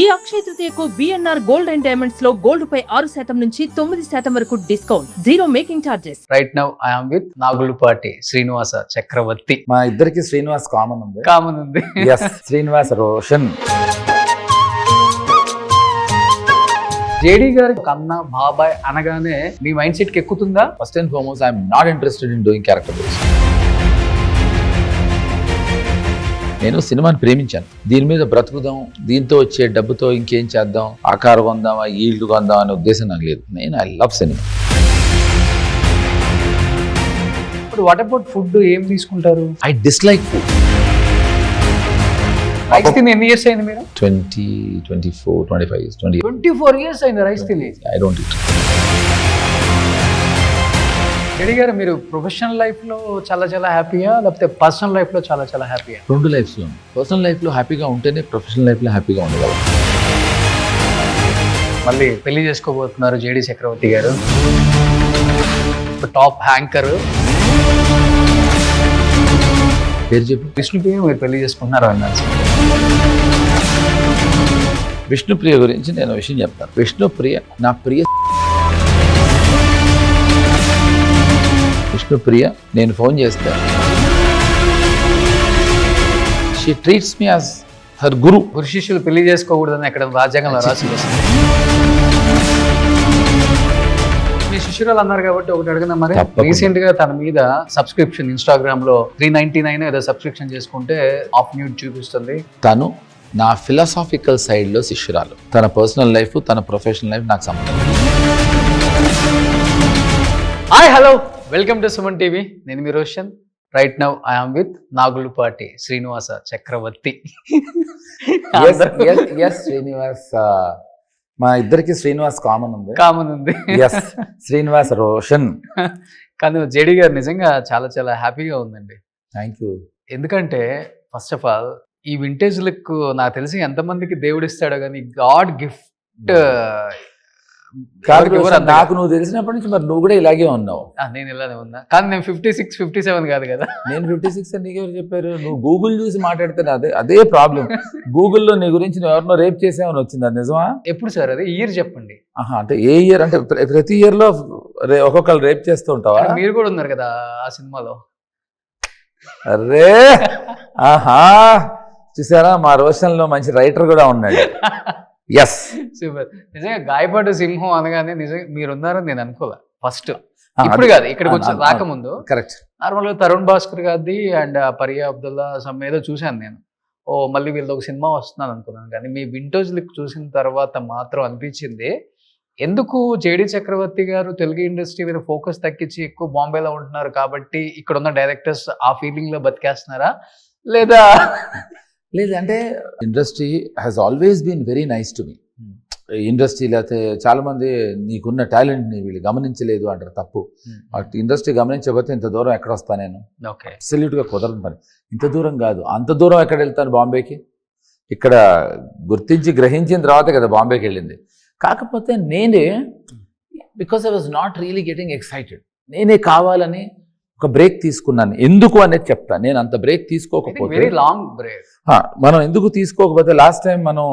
ఈ అక్షయ తృతీయకు బిఎన్ఆర్ గోల్డ్ అండ్ డైమండ్స్ లో గోల్డ్ పై 6% నుంచి 9% వరకు discount, zero making charges. Right now I'm with Nagulapati Srinivasa Chakravarthi. మా ఇద్దరికి శ్రీనివాస్ కామన్ ఉంది. ఎస్, శ్రీనివాస్ రోషన్. జేడీ గారి కన్నా బాబాయ్ అనగానే మీ మైండ్ సెట్ కి ఎక్కుతుందా? First and foremost I'm not interested in doing character. నేను సినిమాని ప్రేమించాను. దీని మీద బ్రతుకుదాం, దీంతో వచ్చే డబ్బుతో ఇంకేం చేద్దాం, ఆకారం కొందామా, ఈల్డ్ కొందాం అనే ఉద్దేశం నాకు లేదు. I love cinema. ఇప్పుడు వాట్ అబౌట్ ఫుడ్ ఏం తీసుకుంటారు? I dislike food. రైస్ తిని ఎన్ని ఇయర్స్ అయింది మీరు? 20, 24, 25 years. 24 years అయింది రైస్ తిని. I don't eat. జేడీ గారు, మీరు ప్రొఫెషనల్ లైఫ్ లో చాలా హ్యాపీయా, లేకపోతే పర్సనల్ లైఫ్ లో చాలా హ్యాపీయా? రెండు లైఫ్స్ లో. పర్సనల్ లైఫ్ లో హ్యాపీగా ఉంటేనే ప్రొఫెషనల్ లైఫ్ లో హ్యాపీగా ఉండగలం. మళ్ళీ పెళ్లి చేసుకోబోతున్నారు జేడీ చక్రవర్తి గారు, టాప్ హ్యాంకర్. పేరు చెప్పు. విష్ణుప్రియ మీరు పెళ్లి చేసుకుంటున్నారు అన్నారు. విష్ణుప్రియ గురించి నేను విషయం చెప్తాను. విష్ణుప్రియ నా ప్రియ. విష్ణుప్రియ నేను ఫోన్ చేస్తాను. She treats me as her guru. గురు శిష్యులు పెళ్లి చేసుకోకూడదని ఎక్కడ రాజ్యాంగంలో రాసి మీ శిష్యురాలు అన్నారు కాబట్టి ఒకటి అడిగినా, మరి రీసెంట్ గా తన మీద సబ్స్క్రిప్షన్ ఇన్స్టాగ్రామ్ లో 399 ఏదో సబ్స్క్రిప్షన్ చేసుకుంటే ఆఫ్ న్యూడ్ చూపిస్తుంది. తను నా ఫిలాసాఫికల్ సైడ్ లో శిష్యురాలు. తన పర్సనల్ లైఫ్, తన ప్రొఫెషనల్ లైఫ్ నాకు సంబంధం. Hi, hello, welcome to Suman TV. నేను మీ Roshan. Right now I'm with Nagulapati Srinivasa Chakravarthi. Srinivas. మా ఇద్దరికి శ్రీనివాస్ కామన్ ఉంది. ఎస్, శ్రీనివాస్ రోషన్. కానీ జేడీ గారు నిజంగా చాలా హ్యాపీగా ఉందండి. Thank you. ఎందుకంటే ఫస్ట్ ఆఫ్ ఆల్ ఈ వింటేజ్ లుక్ నాకు తెలిసి ఎంతమందికి దేవుడు ఇస్తాడో కానీ గాడ్ గిఫ్ట్ నాకు నువ్వు తెలిసినప్పటి నుంచి మరి నువ్వు కూడా ఇలాగే ఉన్నావు. నేను ఇలానే ఉన్నా, కానీ నేను 56, 57 కాదు కదా. నేను 56 అని నీకెవరు చెప్పారు? నువ్వు గూగుల్ చూసి మాట్లాడితే అదే ప్రాబ్లం. గూగుల్లో నీ గురించి నువ్వు ఎవరినో రేప్ చేసావని వచ్చింది, అది నిజమా? ఎప్పుడు సార్? అదే ఇయర్ చెప్పండి. అంటే ఏ ఇయర్? అంటే ప్రతి ఇయర్ లో ఒక్కొక్కరు రేప్ చేస్తూ ఉంటావా? మీరు కూడా ఉన్నారు కదా ఆ సినిమాలో. అరే ఆహా, చూసారా, మా రోషన్ లో మంచి రైటర్ కూడా ఉన్నాడు. Yes, super. నిజంగా గాయపాటి సింహం అనగానే నిజంగా మీరు ఉన్నారని నేను అనుకోలే ఫస్ట్. ఇప్పుడు కాదు, ఇక్కడికి వచ్చి రాకముందు కరెక్ట్. నార్మల్గా తరుణ్ భాస్కర్ గారిది అండ్ పరియా అబ్దుల్లా సమ్ ఏదో చూశాను నేను. మళ్ళీ వీళ్ళది ఒక సినిమా వస్తున్నాను అనుకున్నాను. కానీ మీ వింటేజ్ లుక్ చూసిన తర్వాత మాత్రం అనిపించింది, ఎందుకు జేడీ చక్రవర్తి గారు తెలుగు ఇండస్ట్రీ మీద ఫోకస్ తగ్గించి ఎక్కువ బాంబేలో ఉంటున్నారు కాబట్టి ఇక్కడ ఉన్న డైరెక్టర్స్ ఆ ఫీలింగ్ లో బతికేస్తున్నారా, లేదా? లేదు, అంటే industry has always been very nice to me. Industry లేకపోతే చాలా మంది నీకున్న టాలెంట్ని వీళ్ళు గమనించలేదు అంటారు, తప్పు. ఇండస్ట్రీ గమనించకపోతే ఇంత దూరం ఎక్కడ వస్తా నేను? అబ్సల్యూట్గా కుదరని పని. ఇంత దూరం కాదు, అంత దూరం ఎక్కడ వెళ్తాను? బాంబేకి. ఇక్కడ గుర్తించి గ్రహించిన తర్వాత కదా బాంబేకి వెళ్ళింది. కాకపోతే నేనే, because I was not really getting excited, నేనే కావాలని ఒక బ్రేక్ తీసుకున్నాను. ఎందుకు అనేది చెప్తా. నేను అంత బ్రేక్ తీసుకోకపోతే, వెరీ లాంగ్ బ్రేక్ మనం ఎందుకు తీసుకోకపోతే, లాస్ట్ టైం మనం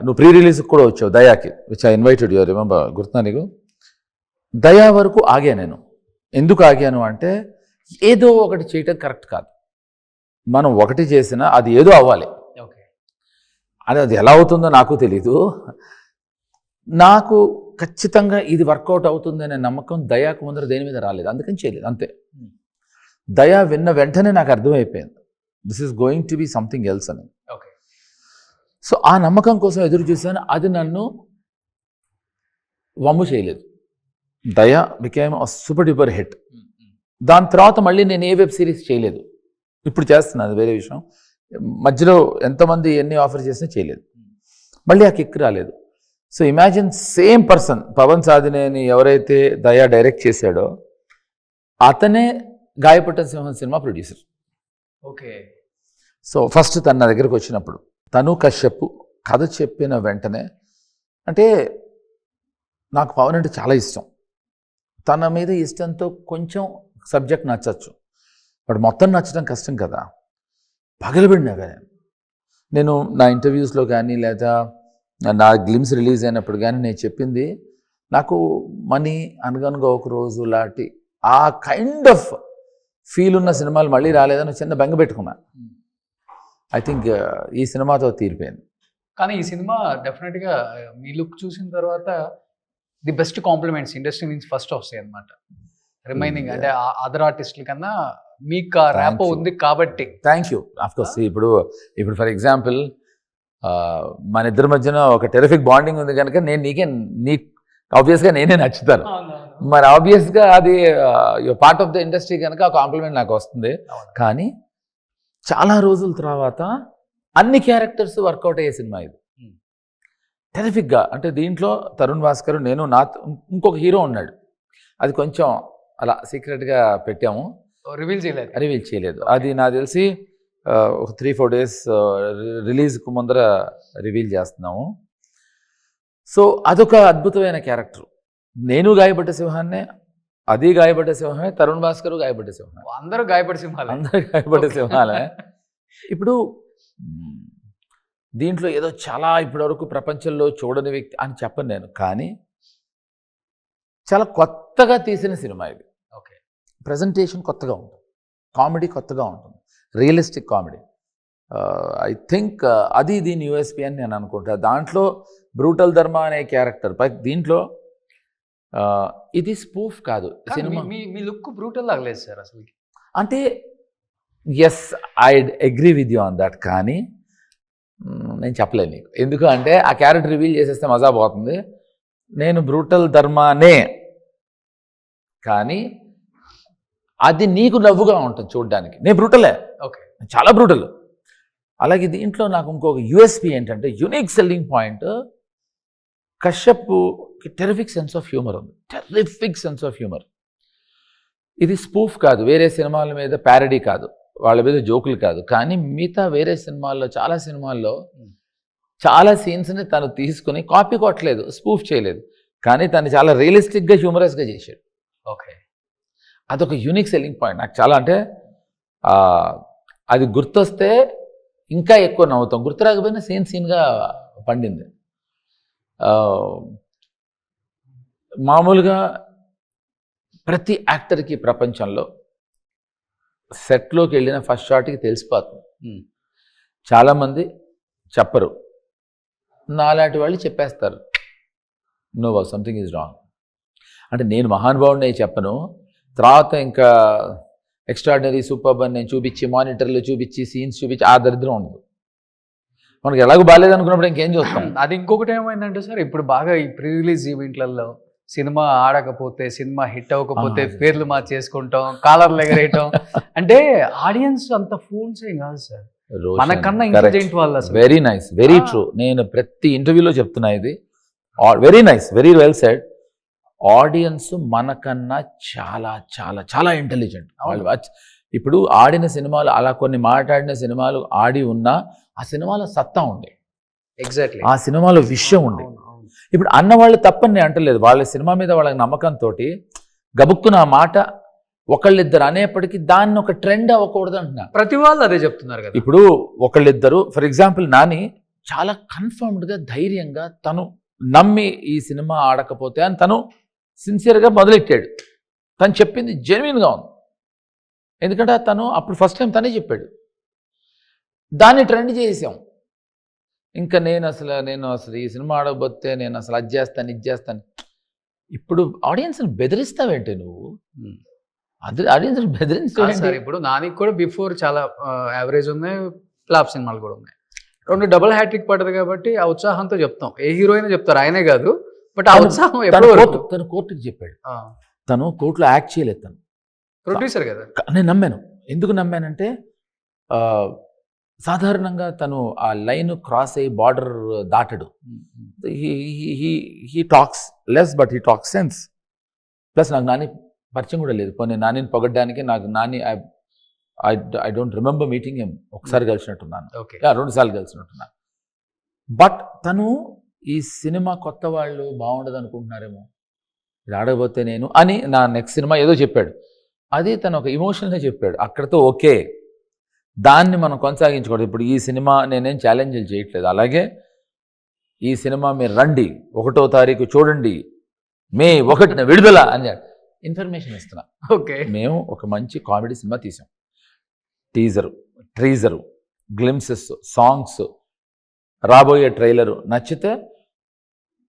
నువ్వు ప్రీ రిలీజ్ కూడా వచ్చావు దయాకి, which I invited you, remember? గుర్తున్నా నీకు? దయా వరకు ఆగా నేను. ఎందుకు ఆగాను అంటే, ఏదో ఒకటి చేయటం కరెక్ట్ కాదు. మనం ఒకటి చేసినా అది ఏదో అవ్వాలి. అది ఎలా అవుతుందో నాకు తెలీదు. నాకు ఖచ్చితంగా ఇది వర్కౌట్ అవుతుందనే నమ్మకం దయాకు ముందర దేని మీద రాలేదు, అందుకని చేయలేదు, అంతే. దయా విన్న వెంటనే నాకు అర్థమైపోయింది, this is going to be something else అని. సో ఆ నమ్మకం కోసం ఎదురు చూశాను. అది నన్ను వమ్ము చేయలేదు. దయా became a super duper hit. దాని తర్వాత మళ్ళీ నేను ఏ వెబ్ సిరీస్ చేయలేదు. ఇప్పుడు చేస్తున్నాను, వేరే విషయం. మధ్యలో ఎంతమంది ఎన్ని ఆఫర్ చేసినా చేయలేదు. మళ్ళీ ఆ కిక్ రాలేదు. So imagine, same person, Pavan Sadhineni ఎవరైతే దయా డైరెక్ట్ చేశాడో అతనే Gayapattina Simham cinema producer. Okay. So first తన నా దగ్గరకు వచ్చినప్పుడు తను కశ్యప్ కథ చెప్పిన వెంటనే, అంటే నాకు పవన్ అంటే చాలా ఇష్టం. తన మీద ఇష్టంతో కొంచెం సబ్జెక్ట్ నచ్చచ్చు, బట్ మొత్తం నచ్చడం కష్టం కదా. పగలబడినా కానీ నేను నా ఇంటర్వ్యూస్లో కానీ లేదా నా గ్లిమ్స్ రిలీజ్ అయినప్పుడు కానీ నేను చెప్పింది, నాకు మనీ, అనగనగా ఒక రోజు లాంటి ఆ కైండ్ ఆఫ్ ఫీల్ ఉన్న సినిమాలు మళ్ళీ రాలేదని చిన్న బెంగ పెట్టుకున్నా. ఐ థింక్ ఈ సినిమాతో తీరిపోయింది. కానీ ఈ సినిమా డెఫినెట్గా మీ లుక్ చూసిన తర్వాత ది బెస్ట్ కాంప్లిమెంట్స్ ఇండస్ట్రీ నుంచి ఫస్ట్ వస్తాయి అనమాట. రిమైనింగ్ అంటే అదర్ ఆర్టిస్టుల కన్నా మీకు ఆ ర్యాప్ ఉంది కాబట్టి. Thank you. ఆఫ్కోర్స్ ఇప్పుడు ఫర్ ఎగ్జాంపుల్ మన ఇద్దరి మధ్యన ఒక టెరిఫిక్ బాండింగ్ ఉంది కనుక నీ ఆబ్వియస్గా నేనే నచ్చుతాను. మరి ఆబ్వియస్గా అది పార్ట్ ఆఫ్ ద ఇండస్ట్రీ కనుక ఆ కాంప్లిమెంట్ నాకు వస్తుంది. కానీ చాలా రోజుల తర్వాత అన్ని క్యారెక్టర్స్ వర్కౌట్ అయ్యే సినిమా ఇది టెరిఫిక్గా. అంటే దీంట్లో తరుణ్ భాస్కర్, నేను, నా ఇంకొక హీరో ఉన్నాడు. అది కొంచెం అలా సీక్రెట్గా పెట్టాము, రివీల్ చేయలేదు. అది నాకు తెలిసి ఒక 3-4 days రిలీజ్కు ముందర రివీల్ చేస్తున్నాము. సో అదొక అద్భుతమైన క్యారెక్టర్. నేను గాయపడ్డ సింహాన్నే, అది గాయపడ్డ సింహమే, తరుణ్ భాస్కర్ గాయపడ్డ సింహమే, అందరూ గాయపడ్డ సింహాలే. ఇప్పుడు దీంట్లో ఏదో చాలా ఇప్పటివరకు ప్రపంచంలో చూడని వ్యక్తి అని చెప్పను నేను, కానీ చాలా కొత్తగా తీసిన సినిమా ఇది. ఓకే, ప్రజెంటేషన్ కొత్తగా ఉంటుంది, కామెడీ కొత్తగా ఉంటుంది, రియలిస్టిక్ కామెడీ. ఐ థింక్ అది దీని యూఎస్పీ అని నేను అనుకుంటా. దాంట్లో బ్రూటల్ ధర్మ అనే క్యారెక్టర్ దీంట్లో ఇది స్పూఫ్ కాదు సినిమా. మీ లుక్ బ్రూటల్ లాగలేదు సార్ అసలు. అంటే yes, I agree with you on that. కానీ నేను చెప్పలేను నీకు, ఎందుకు అంటే ఆ క్యారెక్టర్ రివీల్ చేసేస్తే మజా పోతుంది. నేను బ్రూటల్ ధర్మానే, కానీ అది నీకు నవ్వుగా ఉంటుంది చూడడానికి. నేను బ్రూటలే, ఓకే, చాలా బ్రూటల్. అలాగే దీంట్లో నాకు ఇంకొక యూఎస్పీ ఏంటంటే, యూనిక్ సెల్లింగ్ పాయింట్, కశ్యప్కి టెరిఫిక్ సెన్స్ ఆఫ్ హ్యూమర్ ఉంది, టెరిఫిక్ సెన్స్ ఆఫ్ హ్యూమర్. ఇది స్పూఫ్ కాదు, వేరే సినిమాల మీద ప్యారడీ కాదు, వాళ్ళ మీద జోకులు కాదు. కానీ మిగతా వేరే సినిమాల్లో, చాలా సినిమాల్లో చాలా సీన్స్ని తను తీసుకుని కాపీ కొట్టలేదు, స్పూఫ్ చేయలేదు, కానీ తను చాలా రియలిస్టిక్గా, హ్యూమరస్గా చేశాడు. ఓకే, అదొక యూనిక్ సెల్లింగ్ పాయింట్ నాకు చాలా. అంటే అది గుర్తొస్తే ఇంకా ఎక్కువ నవ్వుతాం, గుర్తు రాకపోయినా సీన్గా పండింది. మామూలుగా ప్రతి యాక్టర్కి ప్రపంచంలో సెట్లోకి వెళ్ళిన ఫస్ట్ షాట్కి తెలిసిపోతుంది. చాలామంది చెప్పరు, నాలాంటి వాళ్ళు చెప్పేస్తారు, నో సంథింగ్ ఈజ్ రాంగ్. అంటే నేను మహానుభావుడిని చెప్పను, తర్వాత ఇంకా ఎక్స్ట్రాడినరీ, సూపర్బ్ అని నేను చూపించి, మానిటర్లు చూపించి, సీన్స్ చూపించి ఆ దరిద్రం ఉండదు. మనకి ఎలాగో బాగాలేదు అనుకున్నప్పుడు ఇంకేం చూస్తాం. అది ఇంకొకటి ఏమైందంటే సార్, ఇప్పుడు బాగా ఈ ప్రీ రిలీజ్ ఈవెంట్లలో సినిమా ఆడకపోతే, సినిమా హిట్ అవ్వకపోతే పేర్లు మార్చేసుకుంటాం, కాలర్లు ఎగరేయటం. అంటే ఆడియన్స్ అంత ఫూల్స్ ఏం కాదు సార్, మనకన్నా ఇంటెలిజెంట్ వాళ్ళు. Very nice, very true. నేను ప్రతి ఇంటర్వ్యూలో చెప్తున్నా ఇది. Very nice, very well said. Audience మనకన్నా చాలా చాలా చాలా ఇంటెలిజెంట్ వాళ్ళు. ఇప్పుడు ఆడిన సినిమాలు, అలా కొన్ని మాట్లాడిన సినిమాలు ఆడి ఉన్నా ఆ సినిమాలో సత్తా ఉండే, ఎగ్జాక్ట్లీ ఆ సినిమాలో విషయం ఉండే. ఇప్పుడు అన్నవాళ్ళు తప్పని నేను అంటలేదు, వాళ్ళ సినిమా మీద వాళ్ళకి నమ్మకంతో గబుక్కున ఆ మాట ఒకళ్ళిద్దరు అనేప్పటికీ దాన్ని ఒక ట్రెండ్ అవ్వకూడదు అంటున్నా. ప్రతి వాళ్ళు అదే చెప్తున్నారు కదా. ఇప్పుడు ఒకళ్ళిద్దరు, ఫర్ ఎగ్జాంపుల్ నాని చాలా కన్ఫర్మ్డ్గా, ధైర్యంగా, తను నమ్మి ఈ సినిమా ఆడకపోతే అని తను సిన్సియర్గా మొదలెట్టాడు. తను చెప్పింది జెన్యున్గా ఉంది, ఎందుకంటే తను అప్పుడు ఫస్ట్ టైం తనే చెప్పాడు. దాన్ని ట్రెండ్ చేసాం. ఇంకా నేను అసలు ఈ సినిమా ఆడకపోతే నేను అసలు అది చేస్తాను, ఇది చేస్తాను. ఇప్పుడు ఆడియన్స్ని బెదిరిస్తావేంటి నువ్వు? ఆడియన్స్ బెదిరిస్తావు సార్. ఇప్పుడు నానికి కూడా బిఫోర్ చాలా యావరేజ్ ఉన్నాయి, ఫ్లాప్ సినిమాలు కూడా ఉన్నాయి. 2 డబుల్ హ్యాట్రిక్ పడ్డది కాబట్టి ఆ ఉత్సాహంతో చెప్తాం. ఏ హీరోయిన్ చెప్తారు, ఆయనే కాదు, బట్ ఆ ఉత్సాహం తను కోర్టుకి చెప్పాడు. తను కోర్టులో యాక్ట్ చేయలేదు, తను ప్రొడ్యూసర్ కదా. నేను నమ్మాను. ఎందుకు నమ్మానంటే సాధారణంగా తను ఆ లైన్ క్రాస్ అయ్యి బార్డర్ దాటడు. He talks less but he talks sense. Plus నాకు నాని పరిచయం కూడా లేదు. పోనీ నానిని పొగడ్డానికి నాకు Nani I don't remember meeting him. ఒకసారి కలిసినట్టున్నాను, 2 సార్లు కలిసినట్టున్నాను. బట్ తను ఈ సినిమా కొత్త వాళ్ళు బాగుండదు అనుకుంటున్నారేమో, ఇది ఆడకపోతే నేను అని నా నెక్స్ట్ సినిమా ఏదో చెప్పాడు. అది తను ఒక ఇమోషనల్గా చెప్పాడు, అక్కడితో ఓకే, దాన్ని మనం కొనసాగించకూడదు. ఇప్పుడు ఈ సినిమా నేనేం ఛాలెంజ్లు చేయట్లేదు. అలాగే ఈ సినిమా మీరు రండి 1వ తారీఖు చూడండి, మే 1న విడుదల అని ఇన్ఫర్మేషన్ ఇస్తున్నా. ఓకే. మేము ఒక మంచి కామెడీ సినిమా తీసాం. టీజరు, ట్రీజరు, గ్లిమ్సెస్, సాంగ్స్, రాబోయే ట్రైలరు నచ్చితే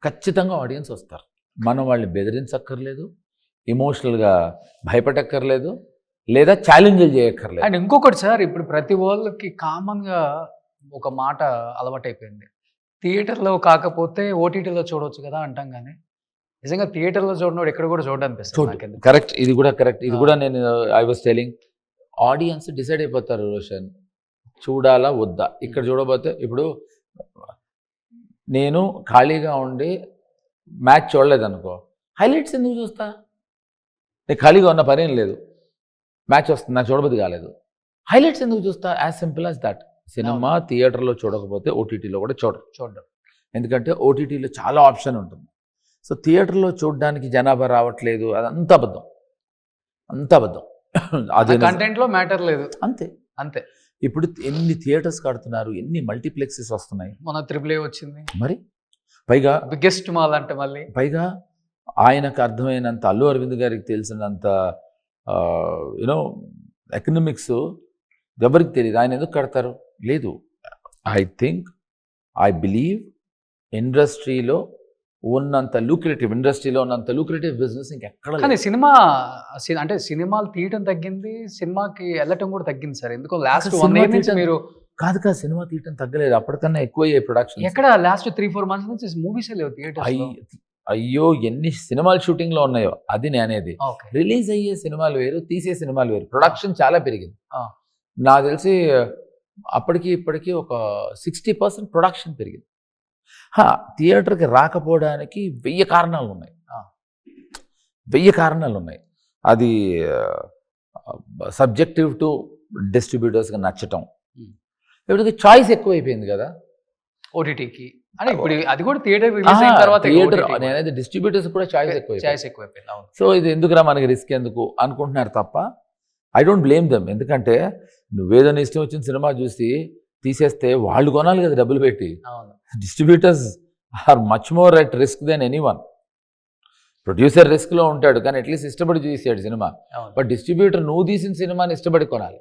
ఖచ్చితంగా ఆడియన్స్ వస్తారు. మనం వాళ్ళని బెదిరించక్కర్లేదు, ఎమోషనల్గా భయపడక్కర్లేదు, లేదా ఛాలెంజ్లు చేయక్కర్లేదు. అండ్ ఇంకొకటి సార్, ఇప్పుడు ప్రతి వాళ్ళకి కామన్గా ఒక మాట అలవాటైపోయింది, థియేటర్లో కాకపోతే ఓటీటీలో చూడవచ్చు కదా అంటాం. కానీ నిజంగా థియేటర్లో చూడనోడు ఎక్కడ కూడా చూడడానికి కరెక్ట్, ఇది కూడా కరెక్ట్. ఇది కూడా నేను I was telling, audience decide అయిపోతారు రోషన్, చూడాలా వద్దా. ఇక్కడ చూడబోతే ఇప్పుడు నేను ఖాళీగా ఉండి మ్యాచ్ చూడలేదనుకో, హైలైట్స్ ఎందుకు చూస్తా? నేను ఖాళీగా ఉన్న పనేం లేదు, మ్యాచ్ వస్తుంది, నాకు చూడబోద్ది కాలేదు, హైలైట్స్ ఎందుకు చూస్తా? As simple as that. Cinema థియేటర్లో చూడకపోతే ఓటీటీలో కూడా చూడడం. ఎందుకంటే ఓటీటీలో చాలా ఆప్షన్ ఉంటుంది. సో థియేటర్లో చూడడానికి జనాభా రావట్లేదు, అదంతా అబద్ధం, అంత అబద్ధం. అది కంటెంట్లో మ్యాటర్ లేదు, అంతే అంతే. ఇప్పుడు ఎన్ని థియేటర్స్ కడుతున్నారు, ఎన్ని మల్టీప్లెక్సెస్ వస్తున్నాయి. మన AAA వచ్చింది, మరి పైగా బిగ్గెస్ట్ మాల్ అంటే మళ్ళీ పైగా ఆయనకు అర్థమైనంత, అల్లు అరవింద్ గారికి తెలిసినంత యూనో ఎకనామిక్స్ ఎవరికి తెలియదు. ఆయన ఎందుకు కడతారు? లేదు. ఐ బిలీవ్ ఇండస్ట్రీలో ఉన్నంత లూక్రేటివ్ బిజినెస్ ఇంకెక్కడ. కానీ సినిమా అంటే సినిమాలు తీయటం తగ్గింది, సినిమాకి వెళ్ళటం కూడా తగ్గింది సార్. ఎందుకో లాస్ట్ 1 year నుంచి మీరు కాదు సినిమా తీయటం తగ్గలేదు, అప్పటికన్నా ఎక్కువయ్యాయి ప్రొడక్షన్. ఎక్కడ లాస్ట్ 3-4 months నుంచి మూవీసే లేవు థియేటర్. అయ్యో ఎన్ని సినిమాలు షూటింగ్ లో ఉన్నాయో, అది నేనేది. రిలీజ్ అయ్యే సినిమాలు వేరు, తీసే సినిమాలు వేరు. ప్రొడక్షన్ చాలా పెరిగింది. నాకు తెలిసి అప్పటికి ఇప్పటికీ ఒక 60% ప్రొడక్షన్ పెరిగింది. థియేటర్కి రాకపోవడానికి 1000 కారణాలు ఉన్నాయి, 1000 కారణాలు ఉన్నాయి. అది సబ్జెక్టివ్ టు డిస్ట్రిబ్యూటర్స్గా నచ్చటం. ఇప్పటికి చాయిస్ ఎక్కువైపోయింది కదా ఓటీటీకి. అంటే ఇప్పుడు అది కూడా థియేటర్ రిలీజ్ అయిన తర్వాత నేనైతే డిస్ట్రిబ్యూటర్స్ కూడా చాయిస్ ఎక్కువైపోయింది. సో ఇది ఎందుకురా మనకి రిస్క్ ఎందుకు అనుకుంటున్నారు తప్ప ఐ డోంట్ బ్లేమ్ దెమ్. ఎందుకంటే నువ్వేదో ఇష్టం వచ్చిన సినిమా చూసి తీసేస్తే వాళ్ళు కొనాలి కదా డబ్బులు పెట్టి. Distributors are much more at risk than anyone. Producer రిస్క్లో ఉంటాడు కానీ అట్లీస్ట్ ఇష్టపడి చూసాడు సినిమా. బట్ డిస్ట్రిబ్యూటర్ నువ్వు తీసిన సినిమాని ఇష్టపడి కొనాలి.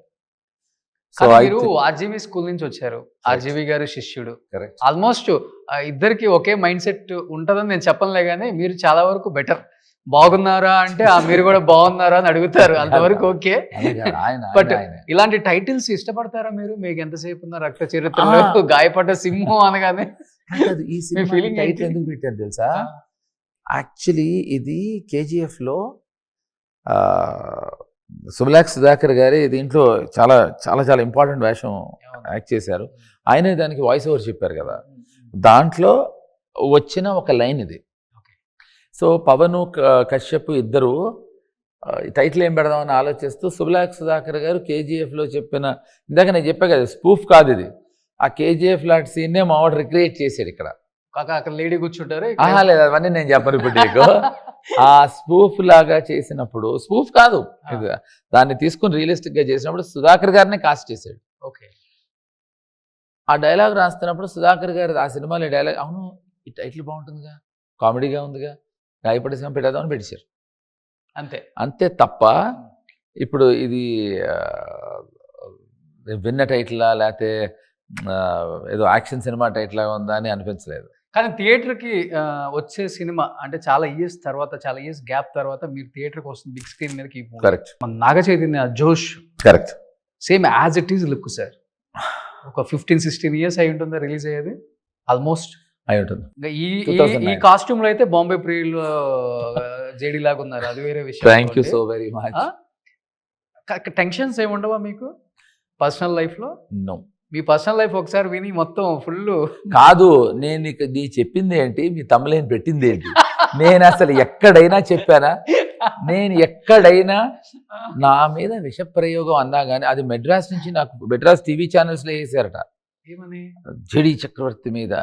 సో మీరు ఆర్జీవి స్కూల్ నుంచి వచ్చారు, ఆర్జీవి గారు శిష్యుడు. ఆల్మోస్ట్ ఇద్దరికి ఒకే మైండ్ సెట్ ఉంటుందని నేను చెప్పనులే, కానీ మీరు చాలా వరకు బెటర్. బాగున్నారా అంటే మీరు కూడా బాగున్నారా అని అడుగుతారు, అంతవరకు ఓకే. బట్ ఇలాంటి టైటిల్స్ ఇష్టపడతారా మీరు? మీకు ఎంతసేపు ఉన్న రక్త చరిత్రలో గాయపడ్డ సింహం అనగానే ఈ ఫీలింగ్ టైటిల్ ఎందుకు పెట్టారు తెలుసా? యాక్చువల్లీ ఇది కేజీఎఫ్లో సుమలాక్ సుధాకర్ గారి దీంట్లో చాలా చాలా చాలా ఇంపార్టెంట్ వేషం యాక్ట్ చేశారు. ఆయనే దానికి వాయిస్ ఓవర్ చెప్పారు కదా. దాంట్లో వచ్చిన ఒక లైన్ ఇది. సో పవన్ కశ్యప్ ఇద్దరు టైటిల్ ఏం పెడదామని ఆలోచిస్తూ సుమలాక్ సుధాకర్ గారు కేజీఎఫ్లో చెప్పిన, ఇందాక నేను చెప్పా కదా స్పూఫ్ కాదు ఇది, ఆ కేజీఎఫ్ లాంటి సీన్నే మావాడు రిక్రియేట్ చేశాడు ఇక్కడ. అక్కడ లేడీ కూర్చుంటారు లేదు, అవన్నీ నేను చెప్పను ఇప్పుడు నీకు. ఆ స్పూఫ్ లాగా చేసినప్పుడు, స్పూఫ్ కాదు దాన్ని తీసుకుని రియలిస్టిక్ గా చేసినప్పుడు సుధాకర్ గారినే కాస్ట్ చేశాడు. ఓకే. ఆ డైలాగ్ రాస్తున్నప్పుడు సుధాకర్ గారు ఆ సినిమాలో డైలాగ్, అవును ఈ టైటిల్ బాగుంటుందిగా, కామెడీగా ఉందిగా, గాయపడే సినిమా పెట్టేద్దామని పెట్టేశారు. అంతే తప్ప ఇప్పుడు ఇది విన్న టైటిలా లేకపోతే ఏదో యాక్షన్ సినిమా టైటిల్ లాగా ఉందా అని అనిపించలేదు. కానీ థియేటర్కి వచ్చే సినిమా అంటే చాలా ఇయర్స్ తర్వాత, చాలా ఇయర్స్ గ్యాప్ తర్వాత మీరు థియేటర్కి వస్తుంది బిగ్ స్క్రీన్ మీదకి. కరెక్ట్. మన నాగ చైతన్య జోష్ correct same as it is look sir. ఒక 15-16 years అయి ఉంటుందా రిలీజ్ అయ్యేది? ఆల్మోస్ట్ అయి ఉంటుంది. ఈ కాస్ట్యూమ్ లో అయితే బాంబే ప్రియులు జేడీ లాగా ఉన్నారు, అది వేరే విషయం. Thank you so very much. Tensions ఏమి ఉండవా మీకు పర్సనల్ లైఫ్ లో? నో. మీ పర్సనల్ లైఫ్ ఒకసారి విని మొత్తం ఫుల్ కాదు. నేను నీ చెప్పింది ఏంటి, మీ తమ్ములేని పెట్టింది ఏంటి? నేను అసలు ఎక్కడైనా చెప్పానా? నేను ఎక్కడైనా నా మీద విష ప్రయోగం అన్నా కానీ అది మెడ్రాస్ నుంచి, నాకు మెడ్రాస్ టీవీ ఛానల్స్లో వేసారట. ఏమని? జేడీ చక్రవర్తి మీద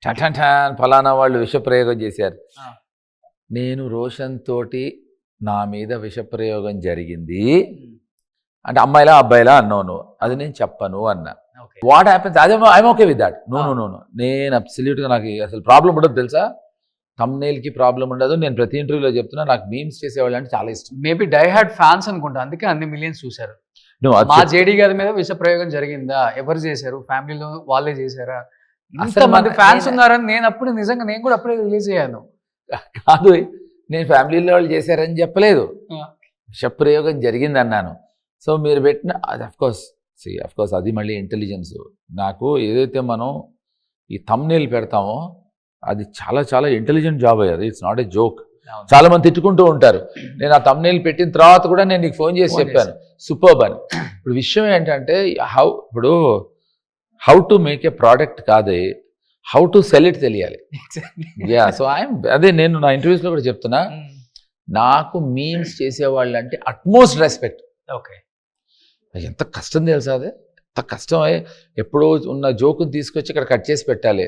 టటాన్ ఫలానా వాళ్ళు విష ప్రయోగం చేశారు. నేను రోషన్ తోటి నా మీద విష ప్రయోగం జరిగింది అంటే అమ్మాయిలా అబ్బాయిలా అన్నావు, అది నేను చెప్పను అన్నా. ఓకే. వాట్ హ్యాపెన్స్ అదే I'm okay with that. No no no no నేను అబ్సల్యూట్గా నాకు అసలు ప్రాబ్లం ఉండదు తెలుసా. థంబ్నెయిల్కి ప్రాబ్లం ఉండదు. నేను ప్రతి ఇంటర్వ్యూలో చెప్తున్నా నాకు మీమ్స్ చేసేవాళ్ళు అంటే చాలా ఇష్టం. మేబీ డై హార్డ్ ఫ్యాన్స్ అనుకుంటా, అందుకే అన్ని మిలియన్స్ చూశారు. మా జేడీ గారి మీద విష ప్రయోగం జరిగిందా, ఎవరు చేశారు, ఫ్యామిలీలో వాళ్ళే చేశారా, ఇంతమంది ఫ్యాన్స్ ఉన్నారని నేను అప్పుడు నిజంగా నేను కూడా అప్పుడే రిలీజ్ అయ్యాను. కాదు నేను ఫ్యామిలీలో వాళ్ళు చేశారని చెప్పలేదు, విష ప్రయోగం జరిగింది అన్నాను. సో మీరు పెట్టిన అది అఫ్కోర్స్ అది మళ్ళీ ఇంటెలిజెన్స్. నాకు ఏదైతే మనం ఈ థంబ్నెయిల్ పెడతామో అది చాలా చాలా ఇంటెలిజెంట్ జాబ్ అయ్యేది. It's not a joke. చాలా మంది తిట్టుకుంటూ ఉంటారు. నేను ఆ థంబ్నెయిల్ పెట్టిన తర్వాత కూడా నేను నీకు ఫోన్ చేసి చెప్పాను సూపర్బ్ అని. ఇప్పుడు విషయం ఏంటంటే how to make a product కాదు, హౌ టు సెల్ ఇట్ తెలియాలి. సో అదే నేను నా ఇంటర్వ్యూస్లో కూడా చెప్తున్నా, నాకు మీమ్స్ చేసేవాళ్ళు అంటే అట్మోస్ట్ రెస్పెక్ట్. ఓకే. ఎంత కష్టం తెలుసా అది, ఎంత కష్టం. ఎప్పుడో ఉన్న జోకుని తీసుకొచ్చి ఇక్కడ కట్ చేసి పెట్టాలి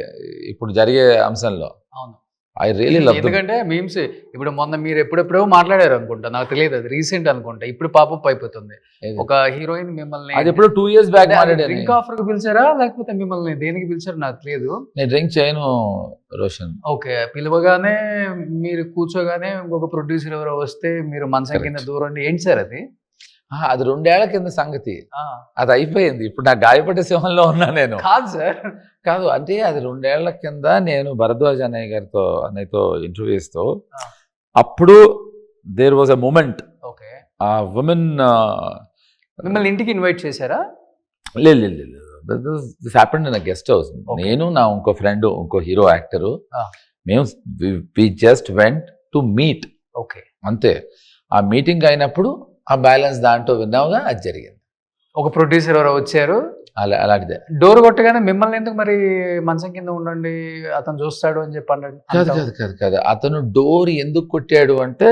ఇప్పుడు జరిగే అంశంలో. అవును, ఐ రియలీ లవ్. ఎందుకంటే మీమ్స్ ఇప్పుడు మొన్న మీరు ఎప్పుడెప్పుడో మాట్లాడారు అనుకుంటా, నాకు తెలియదు అది రీసెంట్ అనుకుంటా, ఇప్పుడు పాపప్ అయిపోతుంది. ఒక హీరోయిన్ మిమ్మల్ని అది ఎప్పుడు 2 years బ్యాక్ డ్రింక్ ఆఫర్ కి పిలిచారా లేకపోతే మిమ్మల్ని దేనికి పిలిచారు నాకు తెలియదు. నేను డ్రింక్ చేయను రోషన్. ఓకే, పిలవగానే మీరు కూర్చోగానే ఇంకొక ప్రొడ్యూసర్ ఎవరో వస్తే మీరు మనసు కింద దూరం ఏంటి సార్ అది? అది 2 ఏళ్ల కింద సంగతి, అది అయిపోయింది. ఇప్పుడు నా గాయపడ్డ సింహంలో ఉన్నా నేను. కాదు సార్, కాదు అంటే అది 2 ఏళ్ల కింద నేను భరద్వాజ్ అన్నయ్యతో ఇంటర్వ్యూస్తో అప్పుడు there was a moment. Okay. ఆ ఉమెన్ మిమ్మల్ని ఇంటికి ఇన్వైట్ చేశారా? లేదు, this happened in a guest house. నేను నా ఇంకో ఫ్రెండ్ ఇంకో హీరో యాక్టరు మేము we just went to meet. Okay, అంతే. ఆ మీటింగ్ అయినప్పుడు ఆ బ్యాలెన్స్ దాంట్లో విన్నావుగా, అది జరిగింది. ఒక ప్రొడ్యూసర్ ఎవరో వచ్చారు, అలాంటిదే. డోర్ కొట్టగానే మిమ్మల్ని ఎందుకు మరి మంచం కింద ఉండండి అతను చూస్తాడు అని చెప్పి కాదు అతను డోర్ ఎందుకు కొట్టాడు అంటే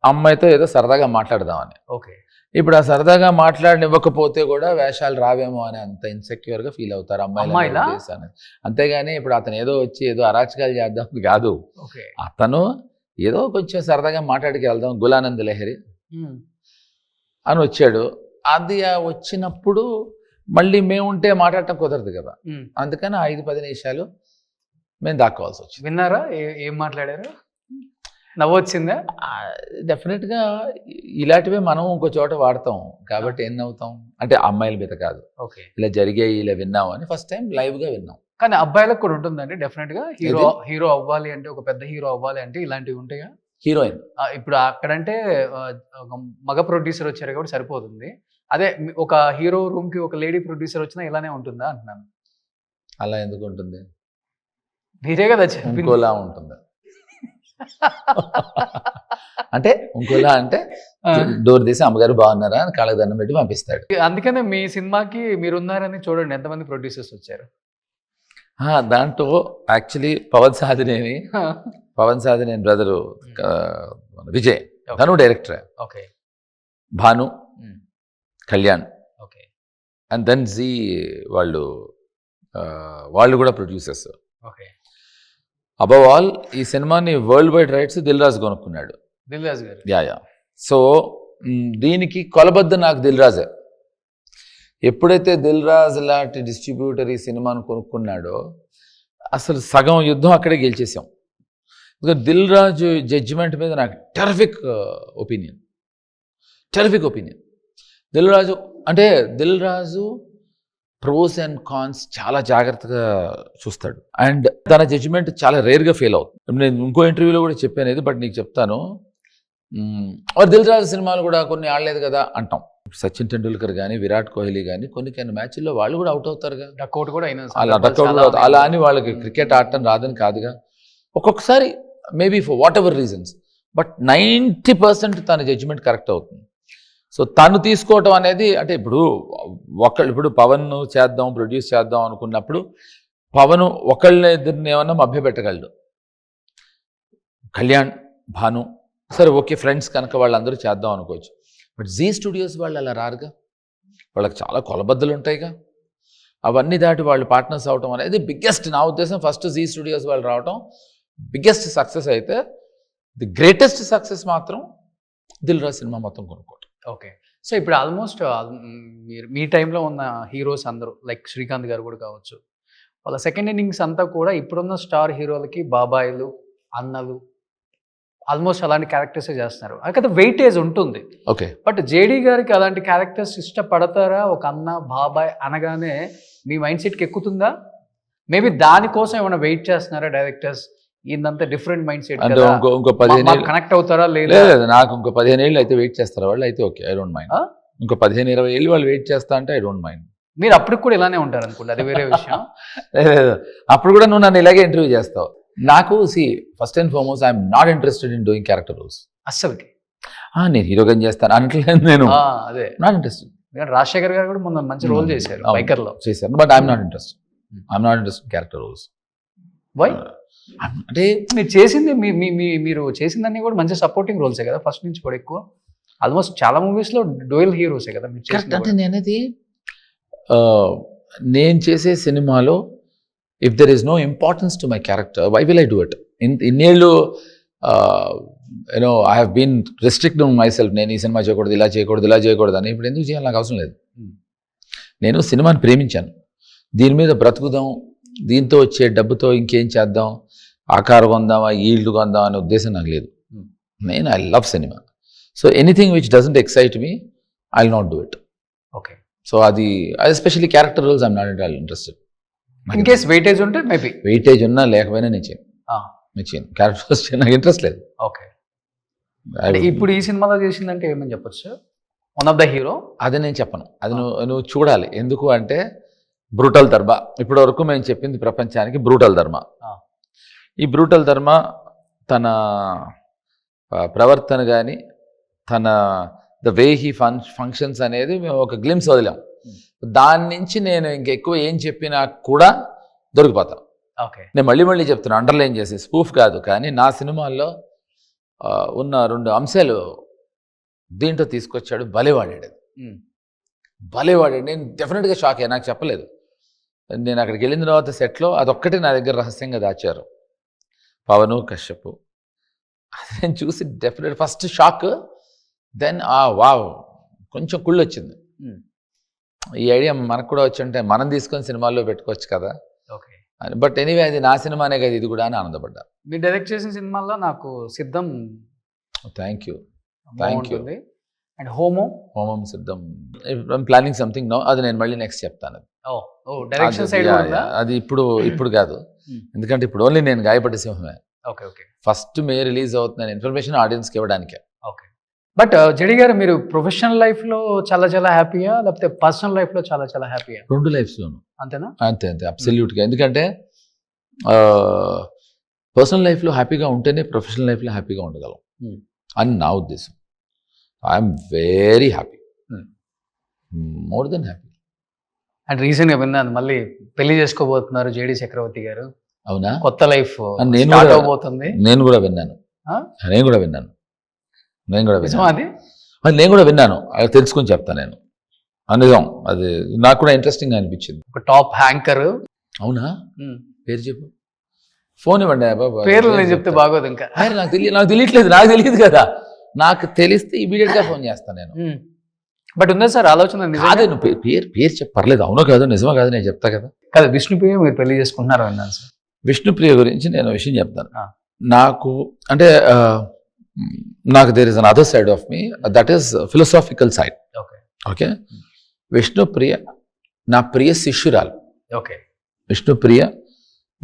అమ్మాయితో ఏదో సరదాగా మాట్లాడదామని. ఓకే. ఇప్పుడు ఆ సరదాగా మాట్లాడనివ్వకపోతే కూడా వేషాలు రావేమో అని అంత ఇన్సెక్యూర్ గా ఫీల్ అవుతారు అమ్మాయిలు. అంతేగాని ఇప్పుడు అతను ఏదో వచ్చి ఏదో అరాచకాలు చేద్దాం కాదు. అతను ఏదో కొంచెం సరదాగా మాట్లాడికి వెళ్దాం, గులానంద్ లహరి అని వచ్చాడు. అది వచ్చినప్పుడు మళ్ళీ మేముంటే మాట్లాడటం కుదరదు కదా, అందుకని 5-10 నిమిషాలు మేము దాక్కోవాల్సి వచ్చింది. విన్నారా ఏం మాట్లాడారు? నవ్వొచ్చిందా? డెఫినెట్గా ఇలాంటివే మనం ఇంకో చోట వాడతాం కాబట్టి ఏం నవ్వుతాం అంటే అమ్మాయిల మీద కాదు. ఓకే. ఇలా జరిగాయి ఇలా విన్నాం అని ఫస్ట్ టైం లైవ్ గా విన్నాం. కానీ అబ్బాయిలకు కూడా ఉంటుందండి డెఫినెట్ గా. హీరో అవ్వాలి అంటే, ఒక పెద్ద హీరో అవ్వాలి అంటే ఇలాంటివి ఉంటాయా? హీరోయిన్ ఇప్పుడు అక్కడంటే మగ ప్రొడ్యూసర్ వచ్చారు కాబట్టి సరిపోతుంది. అదే ఒక హీరో రూమ్ కి ఒక లేడీ ప్రొడ్యూసర్ వచ్చినా ఇలానే ఉంటుందా అంటున్నాను. అలా ఎందుకు ఉంటుంది? మీరే కదా ఇంకోలా ఉంటుంది. అంటే ఇంకోలా అంటే డోర్ తీసి అమ్మగారు బాగున్నారా అని కాళ్ళకి దండం పెట్టి పంపిస్తాడు. అందుకనే మీ సినిమాకి మీరున్నారని చూడండి ఎంతమంది ప్రొడ్యూసర్స్ వచ్చారు. దాంట్లో యాక్చువల్లీ పవన్ సాధినేని బ్రదరు విజయ్ తను director. Okay. Bhanu, Kalyan, okay, and then Zee వాళ్ళు కూడా ప్రొడ్యూసర్స్. ఓకే. అబవ్ ఆల్ ఈ సినిమాని worldwide rights Dil Raju కొనుక్కున్నాడు. యా. సో దీనికి కొలబద్ద నాకు దిల్ రాజే. ఎప్పుడైతే దిల్ రాజు లాంటి డిస్ట్రిబ్యూటర్ ఈ సినిమాను కొనుక్కున్నాడో అసలు సగం యుద్ధం అక్కడే గెలిచేసాం. దిల్ రాజు జడ్జిమెంట్ మీద నాకు terrific opinion. Dil Raju pros and cons చాలా జాగ్రత్తగా చూస్తాడు అండ్ తన జడ్జిమెంట్ చాలా రేర్గా ఫెయిల్ అవుతుంది. నేను ఇంకో ఇంటర్వ్యూలో కూడా చెప్పాను ఇది, బట్ నీకు చెప్తాను. దిల్ రాజు సినిమాలు కూడా కొన్ని ఆడలేదు కదా అంటాం. సచిన్ టెండూల్కర్ కానీ విరాట్ కోహ్లీ కానీ కొన్ని మ్యాచ్ల్లో వాళ్ళు కూడా అవుట్ అవుతారుగా, డక్అవుట్ కూడా అలా అని వాళ్ళకి క్రికెట్ ఆడటం రాదని కాదుగా. ఒక్కొక్కసారి maybe for what ever reasons, but 90% తన జడ్జిమెంట్ కరెక్ట్ అవుతుంది. సో తను తీసుకోవటం అనేది అంటే ఇప్పుడు పవన్ చేద్దాం ప్రొడ్యూస్ చేద్దాం అనుకున్నప్పుడు పవన్ ఇద్దరిని ఏమన్నా మభ్యపెట్టగలడు. కళ్యాణ్, భాను సరే ఓకే ఫ్రెండ్స్ కనుక వాళ్ళందరూ చేద్దాం అనుకోవచ్చు. బట్ జీ స్టూడియోస్ వాళ్ళు అలా రారుగా, వాళ్ళకి చాలా కొలబద్దలు ఉంటాయిగా. అవన్నీ దాటి వాళ్ళు పార్ట్నర్స్ అవటం అనేది బిగ్గెస్ట్, నా ఉద్దేశం ఫస్ట్ జీ స్టూడియోస్ వాళ్ళు రావటం బిగ్గెస్ట్ సక్సెస్ అయితే, ది గ్రేటెస్ట్ సక్సెస్ మాత్రం దిల్ రాజు సినిమా మొత్తం కొనుక్కోవటం. ఓకే. సో ఇప్పుడు ఆల్మోస్ట్ మీరు మీ టైంలో ఉన్న హీరోస్ అందరూ లైక్ శ్రీకాంత్ గారు కూడా కావచ్చు, వాళ్ళ సెకండ్ ఇన్నింగ్స్ అంతా కూడా ఇప్పుడున్న స్టార్ హీరోలకి బాబాయిలు, అన్నలు ఆల్మోస్ట్ అలాంటి క్యారెక్టర్సే చేస్తున్నారు. అయితే వెయిటేజ్ ఉంటుంది. ఓకే. బట్ జేడీ గారికి అలాంటి క్యారెక్టర్స్ ఇష్టపడతారా? ఒక అన్న బాబాయ్ అనగానే మీ మైండ్ సెట్కి ఎక్కుతుందా? మేబీ దానికోసం ఏమైనా వెయిట్ చేస్తున్నారా డైరెక్టర్స్? ఇదంతా డిఫరెంట్ మైండ్ సెట్ అంటే ఇంకో 15 ఏళ్ళు కనెక్ట్ అవుతారా? లేదా నాకు ఇంకో 15 ఏళ్ళు అయితే వెయిట్ చేస్తారా వాళ్ళు? అయితే ఓకే, ఐ డోంట్ మైండ్. ఇంకో 15-20 ఏళ్ళు వాళ్ళు వెయిట్ చేస్తా అంటే ఐ డోంట్ మైండ్. మీరు అప్పటికి కూడా ఇలానే ఉంటారు అనుకోండి, అది వేరే విషయం. లేదు, అప్పుడు కూడా నువ్వు నన్ను ఇలాగే ఇంటర్వ్యూ చేస్తావు. నాకు first and foremost I'm not interested in doing character roles. అస్సలకి నేను హీరోగా చేస్తాను అనట్లేదు, నేను అదే నాట్ ఇంట్రెస్టెడ్. రాజశేఖర్ గారు కూడా మొన్న మంచి రోల్ చేశారు బైకర్ లో, చేశాను. But I'm not interested. I'm not interested character roles. Why? అంటే మీరు చేసింది మీరు చేసిందన్నీ కూడా మంచి సపోర్టింగ్ రోల్సే కదా ఫస్ట్ నుంచి కూడా ఎక్కువ. ఆల్మోస్ట్ చాలా మూవీస్ లో డ్యూయల్ హీరోసే కదా మీరు కరెక్ట్. చేసింది అంటే కూడా. నేనది నేను చేసే సినిమాలో if there is no importance to my character, why will I do it? ఇన్నేళ్ళు you know I have been restrict myself. నేను ఈ సినిమా చేయకూడదు, ఇలా చేయకూడదు, ఇలా చేయకూడదు అని. ఇప్పుడు ఎందుకు చేయాలి? నాకు అవసరం లేదు. నేను సినిమాని ప్రేమించాను, దీని మీద బ్రతుకుదాం, దీంతో వచ్చే డబ్బుతో ఇంకేం చేద్దాం, ఆకారం కొందామా, ఈల్డ్ కొందామా అనే ఉద్దేశం నాకు లేదు. నేను I love cinema. So anything which doesn't excite me I will not do it. Okay. So అది especially character roles I'm not interested. In case weightage ఉంటే మేబీ వెయిటేజ్ ఉన్నా లేకపోయినా నేను చేయను. క్యారెక్టర్ రోల్స్ నాకు ఇంట్రెస్ట్ లేదు. ఓకే. ఇప్పుడు ఈ సినిమాలో చేసిందంటే ఏమని చెప్పొచ్చు? వన్ ఆఫ్ ద హీరో అది నేను చెప్పను, అది నువ్వు చూడాలి. ఎందుకు అంటే బ్రూటల్ ధర్మ ఇప్పటి వరకు మేము చెప్పింది ప్రపంచానికి బ్రూటల్ ధర్మ. ఈ బ్రూటల్ ధర్మ తన ప్రవర్తన కానీ తన ద వే హీ ఫంక్షన్స్ అనేది మేము ఒక గ్లిమ్స్ వదిలాం. దాని నుంచి నేను ఇంకెక్కువ ఏం చెప్పినా కూడా దొరికిపోతాను. ఓకే. నేను మళ్ళీ చెప్తున్నా, అండర్లైన్ చేసి, స్పూఫ్ కాదు, కానీ నా సినిమాల్లో ఉన్న 2 అంశాలు దీంట్లో తీసుకొచ్చాడు. భలేవాడాడు. నేను డెఫినెట్గా షాక్ అయ్యా, నాకు చెప్పలేదు. నేను అక్కడికి వెళ్ళిన తర్వాత సెట్లో అదొక్కటే నా దగ్గర రహస్యంగా దాచారు, పవను కశ్యప్. అది నేను చూసి definite first shock, then wow కొంచెం కుళ్ళు వచ్చింది. ఈ ఐడియా మనకు కూడా వచ్చి ఉంటే మనం తీసుకొని సినిమాల్లో పెట్టుకోవచ్చు కదా. ఓకే. బట్ ఎనీవే అది నా సినిమానే కదా ఇది కూడా అని ఆనందపడ్డా. మీరు డైరెక్ట్ చేసిన సినిమాల్లో నాకు సిద్ధం, థ్యాంక్ యూ. అండ్ హోమం సిద్ధం, ప్లానింగ్ సంథింగ్ నో, అది నేను మళ్ళీ నెక్స్ట్ చెప్తాను. డైరెక్షన్ సైడ్ అది ఇప్పుడు కాదు, ఎందుకంటే ఇప్పుడు ఓన్లీ నేను గాయపడ్డ సింహమే. Okay. Okay. First May release అవుతుందని ఇన్ఫర్మేషన్ ఆడియన్స్కి ఇవ్వడానికే. ఓకే. బట్ జడి గారు మీరు ప్రొఫెషనల్ లైఫ్ లో చాలా చాలా హ్యాపీయా, లేకపోతే పర్సనల్ లైఫ్ లో చాలా చాలా హ్యాపీయా? 2 లైఫ్స్లోను అంతేనా? అంతే అబ్సల్యూట్గా. ఎందుకంటే పర్సనల్ లైఫ్లో హ్యాపీగా ఉంటేనే ప్రొఫెషనల్ లైఫ్లో హ్యాపీగా ఉండగలం అని నా ఉద్దేశం. I'm very happy, more than happy. And రీసెంట్గా విన్నాను మళ్ళీ పెళ్లి చేసుకోబోతున్నారు జేడి చక్రవర్తి గారు. అవునా? కొత్త లైఫ్ నేను అవబోతుంది. నేను కూడా విన్నాను. అది తెలుసుకొని చెప్తాను నేను. నిజం, అది నాకు కూడా ఇంట్రెస్టింగ్ అనిపించింది. ఒక టాప్ హ్యాంకర్. అవునా? పేరు చెప్పు. ఫోన్ ఇవ్వండి బాబా. పేర్లు నేను చెప్తే బాగోదు. ఇంకా నాకు తెలియట్లేదు. నాకు తెలియదు కదా. నాకు తెలిస్తే ఇమీడియట్ గా ఫోన్ చేస్తాను నేను. బట్ ఉందా సార్ ఆలోచన? అదే నువ్వు పేరు చెప్పర్లేదు. అవునో కాదు, నిజమా కాదు నేను చెప్తా కదా. కదా విష్ణుప్రియ మీరు పెళ్లి చేసుకుంటున్నారు అన్నాను సార్. విష్ణుప్రియ గురించి నేను విషయం చెప్తాను. నాకు అంటే నాకు there is another side of me, that is philosophical side. Okay. Vishnupriya నా ప్రియ శిష్యురాలు. ఓకే. విష్ణుప్రియ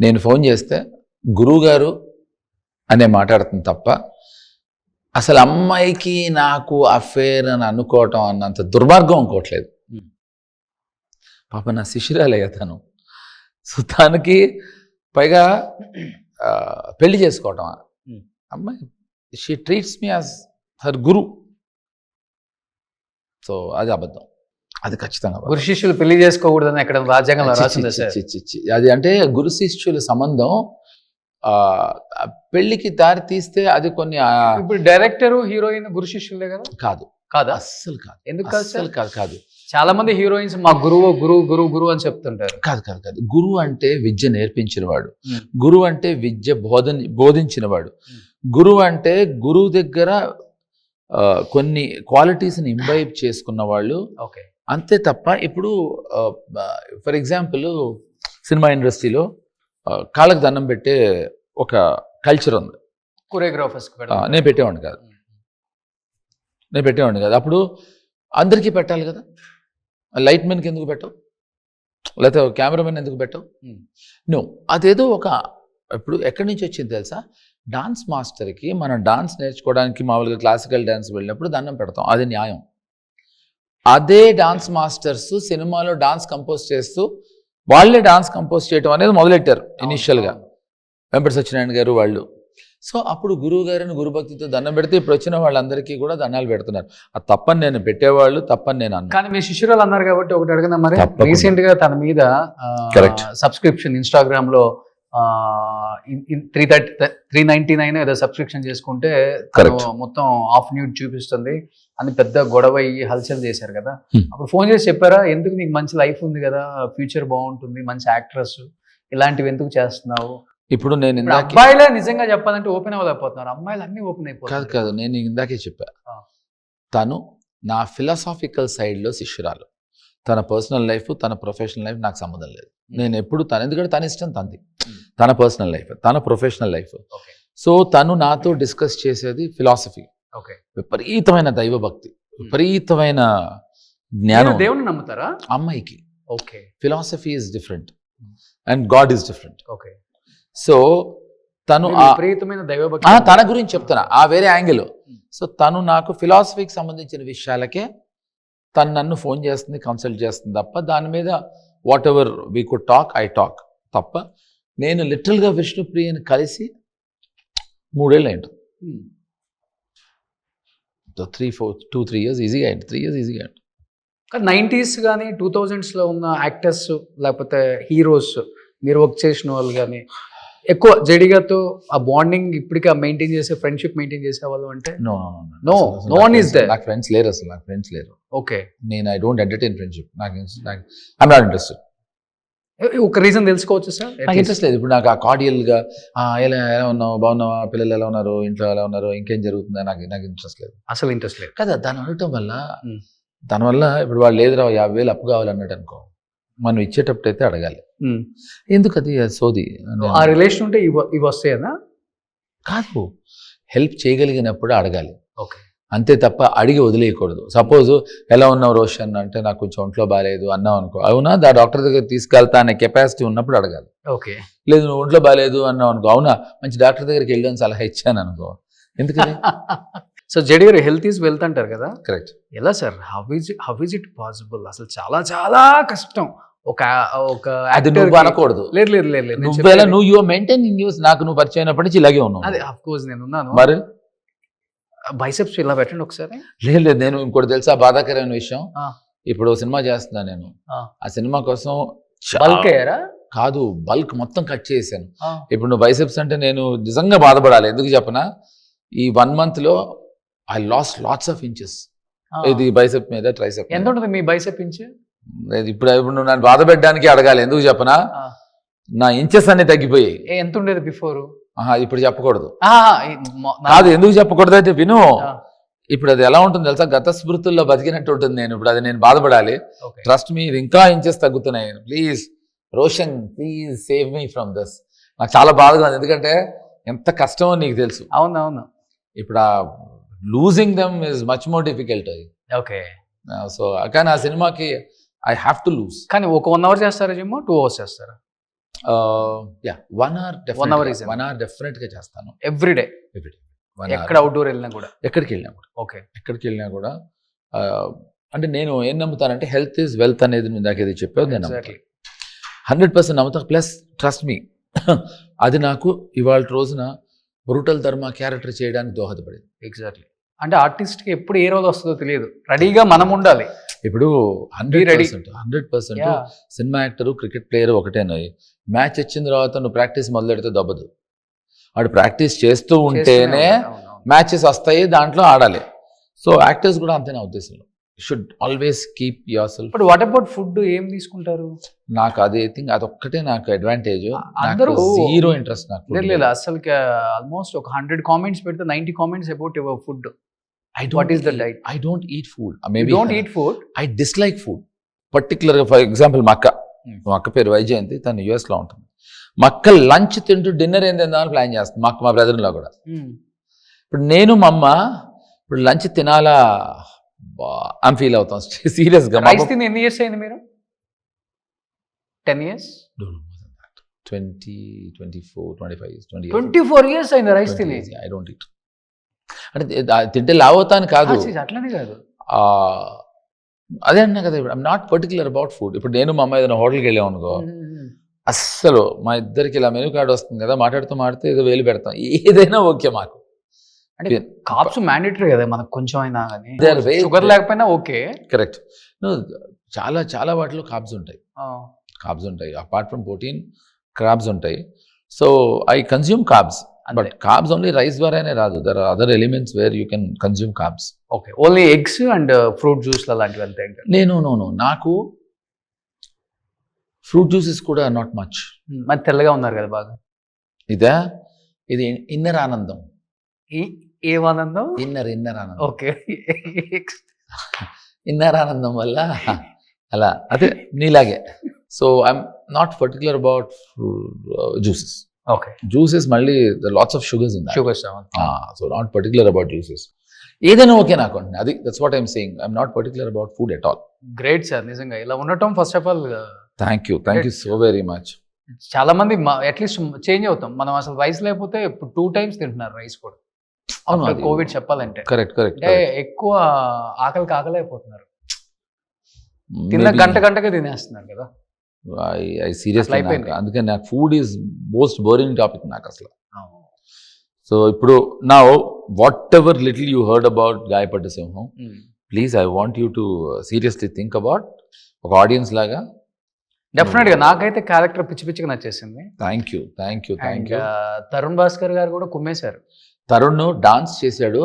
నేను ఫోన్ చేస్తే గురువుగారు అనే మాట్లాడుతుంది తప్ప అసలు అమ్మాయికి నాకు అఫేర్ అని అనుకోవటం అన్నంత దుర్మార్గం అనుకోవట్లేదు. పాప నా శిష్యురాలయ్యా తను. సో తనకి పైగా పెళ్లి చేసుకోవటం అమ్మాయి, she treats me as her Guru. So అది అబద్ధం, అది ఖచ్చితంగా. గురు శిష్యులు పెళ్లి చేసుకోకూడదని ఎక్కడ రాజ్యాంగంలో రాసింది సార్. అది అంటే గురు శిష్యుల సంబంధం పెళ్లికి దారి తీస్తే అది కొన్ని. ఇప్పుడు డైరెక్టర్ హీరోయిన్ గురు శిష్యులే కదా? కాదు కాదా? అస్సలు కాదు. ఎందుకు కాదు. చాలా మంది హీరోయిన్స్ మా గురువు గురువు గురువు గురువు అని చెప్తుంటారు. కాదు. గురువు అంటే విద్య నేర్పించిన వాడు. గురువు అంటే విద్య బోధించిన వాడు. గురువు అంటే గురువు దగ్గర కొన్ని క్వాలిటీస్ని ఇంబైబ్ చేసుకున్న వాళ్ళు. ఓకే. అంతే తప్ప ఇప్పుడు ఫర్ ఎగ్జాంపుల్ సినిమా ఇండస్ట్రీలో కాళ్ళకు దండం పెట్టే ఒక కల్చర్ ఉంది. కొరియోగ్రాఫర్స్ నేను పెట్టేవాడిని కాదు. అప్పుడు అందరికీ పెట్టాలి కదా. లైట్ మెన్కి ఎందుకు పెట్టవు, లేకపోతే కెమెరామెన్ ఎందుకు పెట్టవు? నో, అదేదో ఒక ఇప్పుడు ఎక్కడి నుంచి వచ్చింది తెలుసా? డాన్స్ మాస్టర్కి మనం డాన్స్ నేర్చుకోవడానికి మామూలుగా క్లాసికల్ డాన్స్ వెళ్ళినప్పుడు దండం పెడతాం, అది న్యాయం. అదే డాన్స్ మాస్టర్స్ సినిమాలో డాన్స్ కంపోజ్ చేస్తూ వాళ్ళే డాన్స్ కంపోజ్ చేయడం అనేది మొదలెట్టారు ఇనిషియల్గా, వెంపటి సత్యనారాయణ గారు వాళ్ళు. సో అప్పుడు గురువు గారిని గురుభక్తితో దండం పెడితే ఇప్పుడు వచ్చిన వాళ్ళందరికీ కూడా దండాలు పెడుతున్నారు. అది తప్పని నేను పెట్టేవాళ్ళు, తప్పని నేను అన్నా. కానీ మీ శిష్యురాలు అన్నారు కాబట్టి ఒకటి అడగదా మరి, తప్పకుండా. రీసెంట్ గా తన మీద సబ్స్క్రిప్షన్ ఇన్స్టాగ్రామ్ లో 399 ఏదో సబ్స్క్రిప్షన్ చేసుకుంటే మొత్తం ఆఫ్ న్యూడ్ చూపిస్తుంది అని పెద్ద గొడవ అయ్యి హల్చల్ చేశారు కదా. అప్పుడు ఫోన్ చేసి చెప్పారా, ఎందుకు నీకు మంచి లైఫ్ ఉంది కదా, ఫ్యూచర్ బాగుంటుంది, మంచి యాక్ట్రెస్, ఇలాంటివి ఎందుకు చేస్తున్నావు? ఇప్పుడు నేను అబ్బాయిలే నిజంగా చెప్పాలంటే ఓపెన్ అవ్వలేకపోతున్నారు, అమ్మాయిలు అన్ని ఓపెన్ అయిపోతారు. కాదు, నేను ఇందాకే చెప్పా, తను నా ఫిలాసాఫికల్ సైడ్లో శిష్యురాలు. తన పర్సనల్ లైఫ్, తన ప్రొఫెషనల్ లైఫ్ నాకు సంబంధం లేదు. నేను ఎప్పుడు ఎందుకంటే తన ఇష్టం తంది, తన పర్సనల్ లైఫ్, తన ప్రొఫెషనల్ లైఫ్. సో తను నాతో డిస్కస్ చేసేది ఫిలాసఫీ, విపరీతమైన దైవభక్తి, విపరీతమైన జ్ఞానం. దేవుని నమ్ముతారా అమ్మాయికి? Okay. Philosophy is different and God is different. Okay. So తను విపరీతమైన దైవభక్తి, తన గురించి చెప్తున్నా ఆ వేరే యాంగిల్. సో తను నాకు ఫిలాసఫీకి సంబంధించిన విషయాలకే తను నన్ను ఫోన్ చేస్తుంది, కన్సల్ట్ చేస్తుంది తప్ప దాని మీద what ever we could talk, I talk తప్ప. నేను లిటరల్గా విష్ణుప్రియని కలిసి 3 ఏళ్ళు అయింది. 2-3 years ఈజీగా అయింది, 3 years ఈజీగా అయింది. కానీ 90s కానీ 2000s లో ఉన్న యాక్టర్స్ లేకపోతే హీరోస్ మీరు వర్క్ చేసిన వాళ్ళు కానీ ఎక్కువ జడిగాతో ఆ బాండింగ్ ఇప్పటికీ మెయింటైన్ చేసే, ఫ్రెండ్షిప్ మెయింటైన్ చేసే వాళ్ళు అంటే? No one is there. నాకు ఫ్రెండ్స్ లేరు, అసలు నాకు ఫ్రెండ్స్ లేరు. ఓకే. నేను I don't entertain friendship. I'm not interested. ఒక రీజన్ తెలుసుకోవచ్చు సార్? నాకు ఇంట్రెస్ట్ లేదు. ఇప్పుడు నాకు ఆ కార్డియల్గా ఎలా ఉన్నావు, బాగున్నావా, పిల్లలు ఎలా ఉన్నారు, ఇంట్లో ఎలా ఉన్నారు, ఇంకేం జరుగుతుందా, నాకు ఇంట్రెస్ట్ లేదు, అసలు ఇంట్రెస్ట్ లేదు కదా. దాన్ని అడగటం వల్ల దానివల్ల ఇప్పుడు వాళ్ళు లేదురా 50,000 అప్పు కావాలన్నాడు అనుకో, మనం ఇచ్చేటప్పుడు అయితే అడగాలి. ఎందుకు అది సోది? ఆ రిలేషన్ ఉంటే ఇవి వస్తాయనా? కాదు, హెల్ప్ చేయగలిగినప్పుడు అడగాలి. ఓకే. అంతే తప్ప అడిగి వదిలేయకూడదు. సపోజ్ ఎలా ఉన్నావు రోషన్ అంటే నాకు కొంచెం ఒంట్లో బాగాలేదు అన్నావు అనుకో, అవునా డాక్టర్ దగ్గర తీసుకెళ్తా అనే కెపాసిటీ ఉన్నప్పుడు అడగాలి. ఓకే. లేదు నువ్వు ఒంట్లో బాగాలేదు అన్నావు అనుకో, అవునా మంచి డాక్టర్ దగ్గరికి వెళ్ళని సలహా ఇచ్చాను అనుకో, ఎందుకని? సో జడి గారు హెల్త్ ఈజ్ వెల్త్ అంటారు కదా. కరెక్ట్. ఎలా sir, how is it possible? అసలు చాలా చాలా కష్టం. అది నువ్వు అనకూడదు. నువ్వు యువర్ మెయింటైనింగ్ న్యూస్. నాకు నువ్వు పరిచయం అయినప్పటి నుంచి ఇలాగే ఉన్నావు. అదే ఆఫ్ కోర్స్ నేను ఉన్నాను. మరి బైసెప్స్ ఇలా పెట్టండి ఒకసారి. లేదు, నేను ఇంకోటి తెలుసా బాధాకరమైన విషయం, ఇప్పుడు సినిమా చేస్తున్నా నేను, ఆ సినిమా కోసం బల్క్ అయ్యారా? కాదు, బల్క్ మొత్తం కట్ చేశాను. ఇప్పుడు నువ్వు బైసెప్స్ అంటే నేను నిజంగా బాధపడాలి. ఎందుకు చెప్పనా, ఈ 1 month లో I last lots of inches. ఇది బైసెప్ మీద, ట్రైసెప్. ఎంత ఉంటుంది మీ బైసెప్ ఇంచ్? ఇప్పుడు నువ్వు నన్ను బాధ పెట్టడానికి అడగాలి. ఎందుకు చెప్పనా, నా ఇంచెస్ అన్ని తగ్గిపోయాయి. ఎంత ఉండేది బిఫోర్? ఇప్పుడు చెప్పకూడదు. కాదు, ఎందుకు చెప్పకూడదు అయితే విను. ఇప్పుడు అది ఎలా ఉంటుంది తెలుసా, గత స్మృతుల్లో బతికినట్టు ఉంటుంది. నేను ఇప్పుడు అది నేను బాధపడాలి. ట్రస్ట్ మీ, ఇది ఇంకా ఇంచెస్ తగ్గుతున్నాయి. Please Roshan, please save me from this. నాకు చాలా బాధగా ఉంది, ఎందుకంటే ఎంత కష్టమో నీకు తెలుసు. అవునవును. ఇప్పుడు ఆ losing them is much more difficult. Okay. So కానీ ఆ సినిమాకి ఐ హ్యావ్ టు లూజ్. కానీ ఒక 1 hour చేస్తారా జిమ్, 2 hours చేస్తారా? 1 hour డెఫినెట్ గా చేస్తాను. ఎవ్రీడే ఎక్కడ అవుట్డోర్ వెళ్ళినా కూడా? ఎక్కడికి వెళ్ళినా కూడా. ఓకే. ఎక్కడికి వెళ్ళినా కూడా అంటే నేను ఏం నమ్ముతానంటే హెల్త్ ఈజ్ వెల్త్ అనేది ఇందాక ఏది చెప్పావు, నేను 100% నమ్ముతా. ప్లస్ ట్రస్ట్ మీ, అది నాకు ఇవాళ రోజున బ్రూటల్ ధర్మ క్యారెక్టర్ చేయడానికి దోహదపడింది. ఎగ్జాక్ట్లీ. అంటే ఆర్టిస్ట్కి ఎప్పుడు ఏ రోజు వస్తుందో తెలియదు, రెడీగా మనం ఉండాలి. ఇప్పుడు 100% సినిమా యాక్టర్, క్రికెట్ ప్లేయర్ ఒకటేనాయి. మ్యాచ్ వచ్చిన తర్వాత నువ్వు ప్రాక్టీస్ మొదలెడితే దబ్బదు. వాడు ప్రాక్టీస్ చేస్తూ ఉంటేనే మ్యాచెస్ వస్తాయి, దాంట్లో ఆడాలి. సో యాక్టర్స్ కూడా అంతే నా ఉద్దేశంలో. Should always keep your self. But what about food, ఏం తీసుకుంటారు? నాకు అదే థింగ్, అదొక్కటే నాకు అడ్వాంటేజ్. అందరూ జీరో ఇంట్రెస్ట్ నాకు. లేదు, అసలు ఆల్మోస్ట్ ఒక 100 కామెంట్స్ పెడితే 90 comments about your food. What is the diet? I don't eat food. You Maybe don't eat food? I dislike food. పర్టికులర్గా ఫర్ ఎగ్జాంపుల్ మా అక్క పేరు వైజయంతి, తను యుఎస్లో ఉంటుంది. మా అక్క లంచ్ తింటూ డిన్నర్ ఏం తిందామని ప్లాన్ చేస్తుంది. మా బ్రదర్లో కూడా. ఇప్పుడు నేను మా అమ్మ ఇప్పుడు లంచ్ తినాలా అని ఫీల్ అవుతాం సీరియస్గా. రైస్ తిని ఎన్ని ఇయర్స్ అయింది మీరు? 10 years? 20, 24, 25 years. 24 years అయింది రైస్ తిని. I don't eat. అంటే తింటే లావ్ అవుతాను కాదు, అట్లనే కాదు. అదే అన్నా కదా, ఇప్పుడు I'm not particular about food. ఇప్పుడు నేను మా అమ్మ ఏదైనా హోటల్కి వెళ్ళాం అనుకో, అస్సలు మా ఇద్దరికి ఇలా మెనూ కార్డు వస్తుంది కదా, మాట్లాడితే ఏదో వేలు పెడతాం, ఏదైనా ఓకే మాకు. అంటే కార్బ్స్ మ్యాండేటరీ కదా మనకు కొంచెం అయినా కానీ, They are very- షుగర్ లేకపోయినా ఓకే. కరెక్ట్. చాలా వాటిలో కార్బ్స్ ఉంటాయి. అపార్ట్ ఫ్రమ్ ప్రోటీన్ కార్బ్స్ ఉంటాయి. So I consume carbs, but carbs only rice ద్వారానే రాదు. There are other elements where you can consume carbs. Okay, only eggs and fruit juice అలాంటివి అంతే. నాకు ఫ్రూట్ జ్యూసెస్ కూడా నాట్ మచ్. మరి తెల్లగా ఉన్నారు కదా బాగా. ఇది ఇన్నర్ ఆనందం. ఏమానందం? ఇన్నర్ ఆనందం. ఓకే, ఇన్నర్ ఆనందం వల్ల అలా, అదే నీలాగే. So I'm not particular about juices. Okay, juices మళ్ళీ lots of sugars in that. Sugars. So not particular about juices. ఏదైనా ఓకే నాకు, అది that's what I'm saying. I'm not particular about food at all. Great sir, నిజంగా ఇలా ఉండటం first of all. Thank you so very much. చాలా మంది at least change అవుతాం. మనం అసలు రైస్ లేకపోతే ఇప్పుడు 2 times తింటున్నారు రైస్ కూడా. కోవిడ్ చెప్పాలంటే కరెక్ట్. అంటే ఎక్కువ ఆకలి అయిపోతున్నారు. తిన్న గంటకే తినేస్తున్నారు కదా. ఐ సీరియస్లీ అందుకని నాకు food is most boring topic నాకు అసలు. సో ఇప్పుడు నా what ever little you heard about గాయపడ్డ సింహం, please I want you to seriously think about ఒక ఆడియన్స్ లాగా. డెఫినెట్ గా నాకైతే క్యారెక్టర్ పిచ్చిగా నచ్చేసింది. Thank you. తరుణ్ భాస్కర్ గారు కూడా కుమ్మేశారు. తరుణ్ డాన్స్ చేశాడు,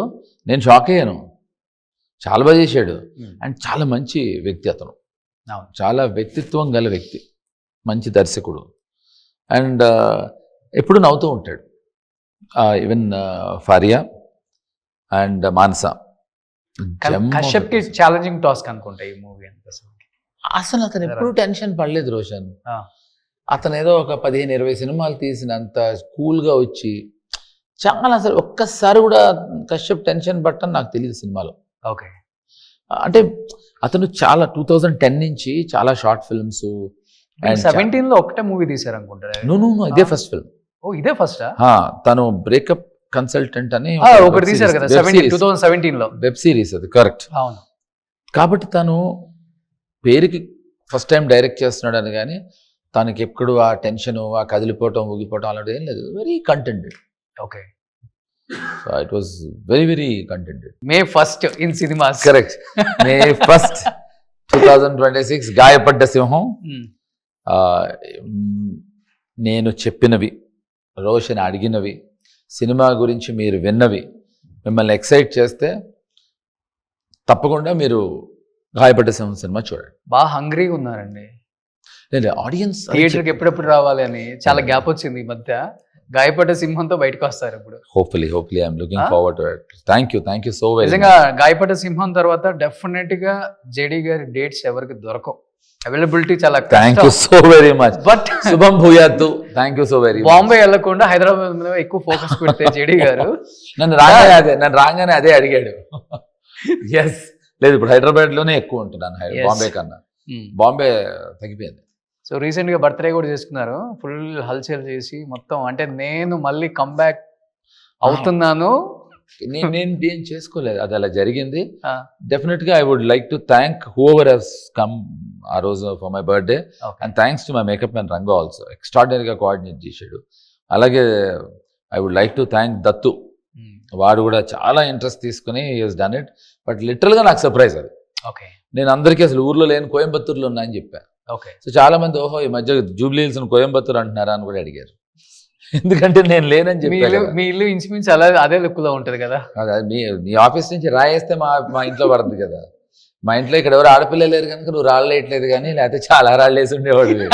నేను షాక్ అయ్యాను. చాలా బాగా చేశాడు. అండ్ చాలా మంచి వ్యక్తి అతను, చాలా వ్యక్తిత్వం గల వ్యక్తి, మంచి దర్శకుడు. అండ్ ఎప్పుడు నవ్వుతూ ఉంటాడు. Even Faria and Manasa. కశ్యప్కి ఛాలెంజింగ్ టాస్క్ అనుకుంటా ఈ మూవీ. అసలు అతను ఎప్పుడు టెన్షన్ పడలేదు రోషన్. అతను ఏదో ఒక 15-20 సినిమాలు తీసినంత కూల్గా వచ్చి చాలా, అసలు ఒక్కసారి కూడా కశ్యప్ టెన్షన్ పట్టని నాకు తెలియదు సినిమాలో. ఓకే, అంటే అతను చాలా 2010 నుంచి చాలా షార్ట్ ఫిల్మ్స్. 17 లో ఒకటే మూవీ తీశారు అనుకుంటా. ఇదే ఫస్ట్ ఫిల్మ్. ఇదే ఫస్ట్. తను బ్రేకప్ కన్సల్టెంట్ అని ఒకటి తీశారు కదా 2017 లో, వెబ్ సిరీస్ అది. కరెక్ట్. అవును. కాబట్టి తను పేరుకి ఫస్ట్ టైం డైరెక్ట్ చేస్తున్నాడు అని, కానీ తనకి ఎప్పుడు ఆ టెన్షన్, ఆ కదిలిపోవటం, ఊగిపోవటం అలాంటి ఏం లేదు. Very కంటెంటెడ్. Okay, so it was very కంటెంటెడ్. May 1st in cinemas. Correct. May 1st 2026 గాయపడ్డ సింహం. నేను చెప్పినవి, రోషన్ అడిగినవి, సినిమా గురించి మీరు విన్నవి మిమ్మల్ని ఎక్సైట్ చేస్తే తప్పకుండా మీరు గాయపడ్డ సింహం సినిమా చూడండి. బాగా హంగ్రీగా ఉన్నారండి. లేదు, ఆడియన్స్ థియేటర్కి ఎప్పుడెప్పుడు రావాలి అని చాలా గ్యాప్ వచ్చింది ఈ మధ్య. గాయపడ్డ సింహంతో బయటకు వస్తారు ఇప్పుడు. Hopefully I'm looking forward to it. Thank you so very much. నిజంగా గాయపడ్డ సింహం తర్వాత డెఫినెట్ గా జేడీ గారి డేట్స్ ఎవరికి దొరకవు. అవైలబిలిటీ చాలా. Thank you so very much. But శుభం భూయాత్తు. Thank you so very much. Bombay వెళ్లకుండా హైదరాబాద్ మీద ఎక్కువ ఫోకస్ పెడితే జేడీ గారు నన్ను రాగానే అదే అడిగాడు. ఎస్, లేదు ఇప్పుడు హైదరాబాద్ లోనే ఎక్కువ ఉంటున్నాను బాంబే కన్నా. బాంబే తగ్గిపోయింది. సో రీసెంట్ గా బర్త్డే కూడా చేసుకున్నారు. ఫుల్ హల్చల్ చేసి మొత్తం, అంటే నేను మళ్ళీ కమ్బ్యాక్ అవుతున్నాను. నేను ఏం చేసుకోలేదు, అది అలా జరిగింది. డెఫినెట్ గా I would like to thank whoever has come ఆ రోజు for my birthday. And thanks to my makeup man Ranga also, ఎక్స్ట్రాడినరీగా కోఆర్డినేట్ చేశాడు. అలాగే I would like to thank Dattu. వాడు కూడా చాలా ఇంట్రెస్ట్ తీసుకుని has done it. But literal గా నాకు సర్ప్రైజ్ అది. నేను అందరికీ అసలు ఊర్లో లేని కోయంబత్తూరులో ఉన్నా అని చెప్పాను. సో చాలా మంది ఓహో ఈ మధ్య జూబ్లీ హిల్స్ కోయంబత్తూరు అంటున్నారా అని కూడా అడిగారు. ఎందుకంటే నేను లేనని చెప్పాను. మీ ఇల్లు ఇంచుమించు అదే లుక్ లో ఉంటది కదా. మీ ఆఫీస్ నుంచి రాయేస్తే మా ఇంట్లో పడుతుంది కదా. మా ఇంట్లో ఇక్కడ ఎవరు ఆడపిల్ల లేరు కనుక నువ్వు రాళ్ళు వేయట్లేదు, కానీ లేకపోతే చాలా రాళ్ళు వేసి ఉండేవాడు.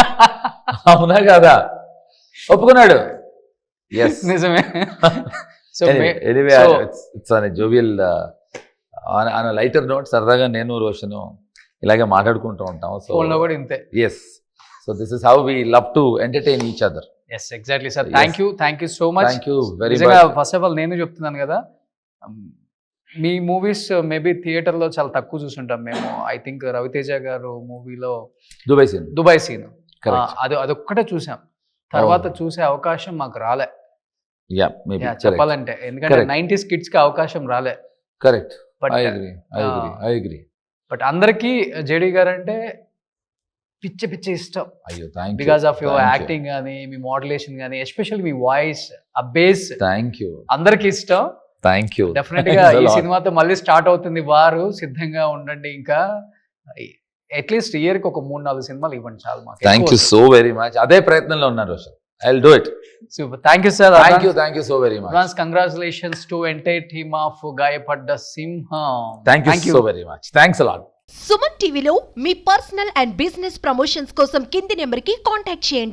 అవునా కదా? ఒప్పుకున్నాడు. ఎస్, నిజమే. Anyway it's on a jovial on lighter note సరదాగా నేను రోషన్ ఇలాగే మాట్లాడుకుంటూ ఉంటాం. సో ఫోన్ లో కూడా ఇంతే. Yes, so this is how we love to entertain each other. Yes, exactly sir. Yes. Thank you so much. Thank you very నిజంగా much. First of all నేను చెప్తున్నాను కదా, మీ మూవీస్ మేబీ థియేటర్లో చాలా తక్కువ చూసుంటాం మేము. ఐ థింక్ రవితేజ గారు మూవీలో దుబాయ్ సీన్ అదొక్కటే చూసాం. తర్వాత చూసే అవకాశం మాకు రాలే. చెప్పాలంటే ఎందుకంటే 90s కిడ్స్ కి అవకాశం రాలే. Correct. But I agree. But అందరికీ జేడి గారు అంటే పిచ్చి ఇష్టం. అయ్యో thank you. Because of your acting కానీ, మీ మోడ్యులేషన్ కానీ, ఎస్పెషల్లీ మీ వాయిస్, ఆ బేస్ థ్యాంక్ యూ. అందరికి ఇష్టం. Thank you. డెఫినెట్ గా ఈ సినిమాతో మళ్ళీ స్టార్ట్ అవుతుంది వారు. సిద్ధంగా ఉండండి. ఇంకా అట్లీస్ట్ ఇయర్ కి ఒక 3-4 సినిమాలు ఇవ్వండి చాలు మాకు. Thank you so very much. అదే ప్రయత్నంలో ఉన్నారు Roshan. I will do it. Super. Thank you sir. Thank you so very much. Advance congratulations to entire team of గాయపడ్డ సింహం. Thank you so very much. Thanks a lot. Suman టీవీలో మీ personal and business promotions కోసం కింది నెంబర్కి contact చేయండి.